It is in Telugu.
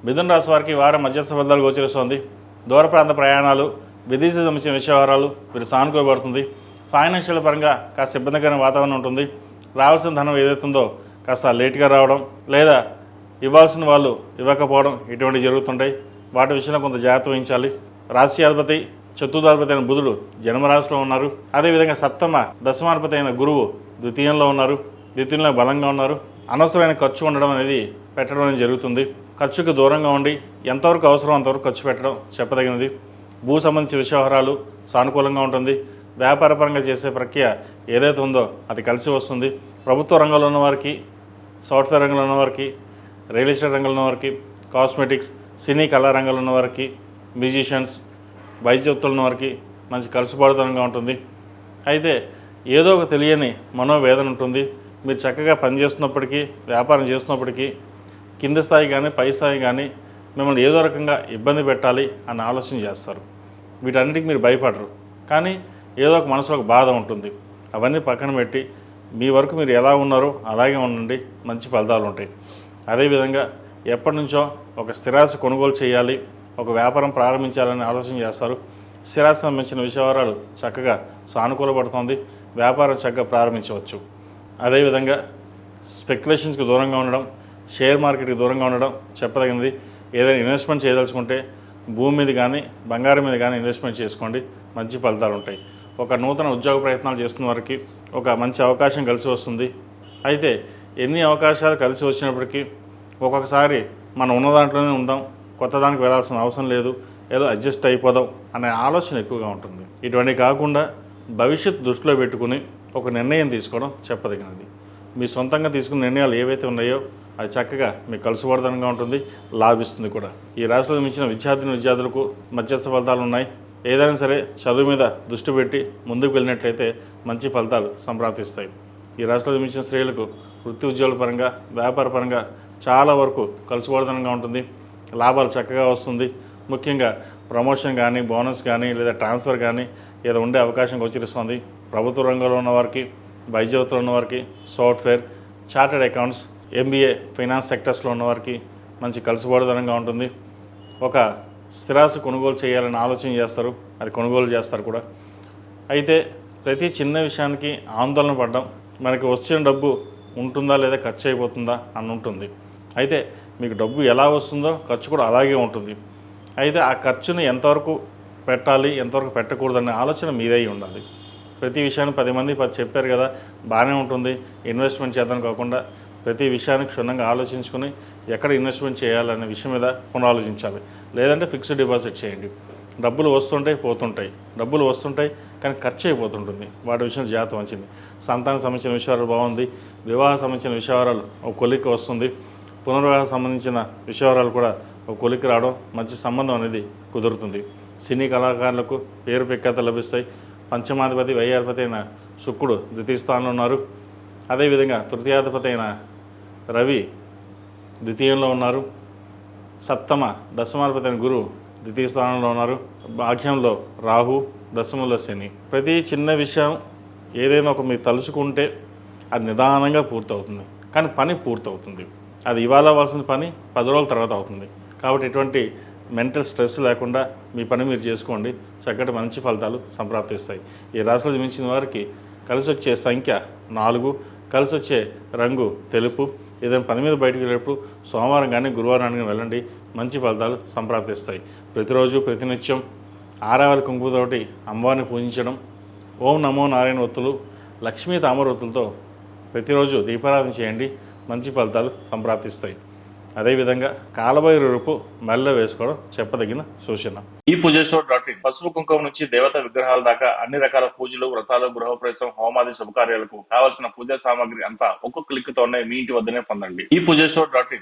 మిథున రాశి వారికి ఈ వారం మధ్యస్థ ఫలితాలు గోచరిస్తోంది. దూర ప్రాంత ప్రయాణాలు, విదేశీ సంబంధించిన వ్యవహారాలు వీరు సానుకూలపడుతుంది. ఫైనాన్షియల్ పరంగా కాస్త ఇబ్బందికరమైన వాతావరణం ఉంటుంది. రావాల్సిన ధనం ఏదైతుందో కాస్త లేట్గా రావడం, లేదా ఇవ్వాల్సిన వాళ్ళు ఇవ్వకపోవడం ఇటువంటివి జరుగుతుంటాయి. వాటి విషయంలో కొంత జాగ్రత్త వహించాలి. రాశ్యాధిపతి చతుర్థాధిపతి అయిన బుధుడు జన్మరాశిలో ఉన్నారు. అదేవిధంగా సప్తమ దశమాధిపతి అయిన గురువు ద్వితీయంలో ఉన్నారు. ద్వితీయంలో బలంగా ఉన్నారు. అనవసరమైన ఖర్చు ఉండడం అనేది పెట్టడం అనేది జరుగుతుంది. ఖర్చుకు దూరంగా ఉండి ఎంతవరకు అవసరం అంతవరకు ఖర్చు పెట్టడం చెప్పదగినది. భూ సంబంధించిన వ్యవహారాలు సానుకూలంగా ఉంటుంది. వ్యాపారపరంగా చేసే ప్రక్రియ ఏదైతే ఉందో అది కలిసి వస్తుంది. ప్రభుత్వ రంగంలో ఉన్నవారికి, సాఫ్ట్వేర్ రంగంలో ఉన్నవారికి, రియల్ ఎస్టేట్ రంగంలో ఉన్నవారికి, కాస్మెటిక్స్, సినీ కళా రంగంలో ఉన్నవారికి, మ్యూజిషియన్స్, వైద్యోత్తులు ఉన్నవారికి మంచి కలుసుబాటుతనంగా ఉంటుంది. అయితే ఏదో ఒక తెలియని మనోవేదన ఉంటుంది. మీరు చక్కగా పనిచేస్తున్నప్పటికీ, వ్యాపారం చేస్తున్నప్పటికీ కింద స్థాయి కానీ పై స్థాయి కానీ మిమ్మల్ని ఏదో రకంగా ఇబ్బంది పెట్టాలి అని ఆలోచన చేస్తారు. వీటన్నిటికీ మీరు భయపడరు, కానీ ఏదో ఒక మనసులో ఒక బాధ ఉంటుంది. అవన్నీ పక్కన పెట్టి మీ వరకు మీరు ఎలా ఉన్నారో అలాగే ఉండండి, మంచి ఫలితాలు ఉంటాయి. అదేవిధంగా ఎప్పటి నుంచో ఒక స్థిరాస్తి కొనుగోలు చేయాలి, ఒక వ్యాపారం ప్రారంభించాలని ఆలోచన చేస్తారు. స్థిరాస్తి సంబంధించిన విషయాలు చక్కగా సానుకూలపడుతుంది. వ్యాపారం చక్కగా ప్రారంభించవచ్చు. అదేవిధంగా స్పెక్యులేషన్స్కి దూరంగా ఉండడం, షేర్ మార్కెట్కి దూరంగా ఉండడం చెప్పదగినది. ఏదైనా ఇన్వెస్ట్మెంట్ చేయదలుచుకుంటే భూమి మీద కానీ బంగారం మీద కానీ ఇన్వెస్ట్మెంట్ చేసుకోండి, మంచి ఫలితాలు ఉంటాయి. ఒక నూతన ఉద్యోగ ప్రయత్నాలు చేస్తున్న వారికి ఒక మంచి అవకాశం కలిసి వస్తుంది. అయితే ఎన్ని అవకాశాలు కలిసి వచ్చినప్పటికీ ఒక్కొక్కసారి మనం ఉన్న దాంట్లోనే ఉందాం, కొత్త దానికి వెళ్ళాల్సిన అవసరం లేదు, ఏదో అడ్జస్ట్ అయిపోదాం అనే ఆలోచన ఎక్కువగా ఉంటుంది. ఇటువంటివి కాకుండా భవిష్యత్తు దృష్టిలో పెట్టుకుని ఒక నిర్ణయం తీసుకోవడం చెప్పదగినది. మీ సొంతంగా తీసుకున్న నిర్ణయాలు ఏవైతే ఉన్నాయో అది చక్కగా మీకు కలుసుబడదనంగా ఉంటుంది, లాభిస్తుంది కూడా. ఈ రాశిలో మించిన విద్యార్థులకు మధ్యస్థ ఫలితాలు ఉన్నాయి. ఏదైనా సరే చదువు మీద దృష్టి పెట్టి ముందుకు వెళ్ళినట్లయితే మంచి ఫలితాలు సంప్రాప్తిస్తాయి. ఈ రాశిలో మించిన స్త్రీలకు వృత్తి ఉద్యోగాల పరంగా, వ్యాపార పరంగా చాలా వరకు కలుసుబడదనంగా ఉంటుంది. లాభాలు చక్కగా వస్తుంది. ముఖ్యంగా ప్రమోషన్ కానీ, బోనస్ కానీ, లేదా ట్రాన్స్ఫర్ కానీ ఏదో ఉండే అవకాశం గోచరిస్తుంది. ప్రభుత్వ రంగంలో ఉన్నవారికి, వైద్యోత్తులు ఉన్నవారికి, software, chartered accounts, MBA, finance సెక్టర్స్లో ఉన్నవారికి మంచి కలుసుబాటుదనంగా ఉంటుంది. ఒక స్థిరాస్తి కొనుగోలు చేయాలని ఆలోచన చేస్తారు, అది కొనుగోలు చేస్తారు కూడా. అయితే ప్రతి చిన్న విషయానికి ఆందోళన పడడం, మనకి వచ్చిన డబ్బు ఉంటుందా లేదా ఖర్చు అయిపోతుందా అని ఉంటుంది. అయితే మీకు డబ్బు ఎలా వస్తుందో ఖర్చు కూడా అలాగే ఉంటుంది. అయితే ఆ ఖర్చుని ఎంతవరకు పెట్టాలి, ఎంతవరకు పెట్టకూడదనే ఆలోచన మీదై ఉండాలి. ప్రతి విషయాన్ని 10 మంది చెప్పారు కదా బాగానే ఉంటుంది, ఇన్వెస్ట్మెంట్ చేద్దాం కాకుండా ప్రతి విషయానికి క్షుణ్ణంగా ఆలోచించుకుని ఎక్కడ ఇన్వెస్ట్మెంట్ చేయాలనే విషయం మీద పునరాలోచించాలి. లేదంటే ఫిక్స్డ్ డిపాజిట్ చేయండి. డబ్బులు వస్తుంటాయి, పోతుంటాయి. డబ్బులు వస్తుంటాయి కానీ ఖర్చు అయిపోతుంటుంది. వాటి విషయం జాగ్రత్త మంచిది. సంతానం సంబంధించిన విషయాలు బాగుంది. వివాహం సంబంధించిన విషయాలు ఒక కొలిక్కి వస్తుంది. పునర్వివాహం సంబంధించిన విషయాలు కూడా ఒక కొలిక్కి రావడం, మంచి సంబంధం అనేది కుదురుతుంది. సినీ కళాకారులకు పేరు ప్రఖ్యాత లభిస్తాయి. పంచమాధిపతి వ్యయాధిపతి అయిన శుక్రుడు ద్వితీయ స్థానంలో ఉన్నారు. అదేవిధంగా తృతీయాధిపతి అయిన రవి ద్వితీయంలో ఉన్నారు. సప్తమ దశమాధిపతి అయిన గురువు ద్వితీయ స్థానంలో ఉన్నారు. భాగ్యంలో రాహు, దశమంలో శని. ప్రతి చిన్న విషయం ఏదైనా ఒక మీరు తలుచుకుంటే అది నిదానంగా పూర్తవుతుంది, కానీ పని పూర్తవుతుంది. అది ఇవాళ అవ్వాల్సిన పని 10 రోజుల తర్వాత అవుతుంది. కాబట్టి ఎటువంటి మెంటల్ స్ట్రెస్ లేకుండా మీ పని మీరు చేసుకోండి, చక్కటి మంచి ఫలితాలు సంప్రాప్తిస్తాయి. ఈ రాశిలో జన్మించిన వారికి కలిసి వచ్చే సంఖ్య 4, కలిసి వచ్చే రంగు తెలుపు. ఏదైనా పని మీద బయటకు వెళ్ళేటప్పుడు సోమవారం కానీ గురువారం కానీ వెళ్ళండి, మంచి ఫలితాలు సంప్రాప్తిస్తాయి. ప్రతిరోజు ప్రతినిత్యం ఆరావళి కుంకుమతోటి అమ్మవారిని పూజించడం, ఓం నమో నారాయణ ఒత్తులు, లక్ష్మీ తామర ఒత్తులతో ప్రతిరోజు దీపారాధన చేయండి, మంచి ఫలితాలు సంప్రాప్తిస్తాయి. అదేవిధంగా కాలభైరవపు మెల్ల వేసుకోవడం చెప్పదగిన సూచన. ఈ పూజస్టోర్.in పసుపు కుంకుమ నుంచి దేవత విగ్రహాల దాకా అన్ని రకాల పూజలు, వ్రతాలు, గృహప్రవేశం, హోమాది శుభకార్యాలకు కావలసిన పూజా సామాగ్రి అంతా ఒక్కొక్క క్లిక్ తోనే మీ ఇంటి వద్దనే పొందండి. ఈ పూజస్టోర్.in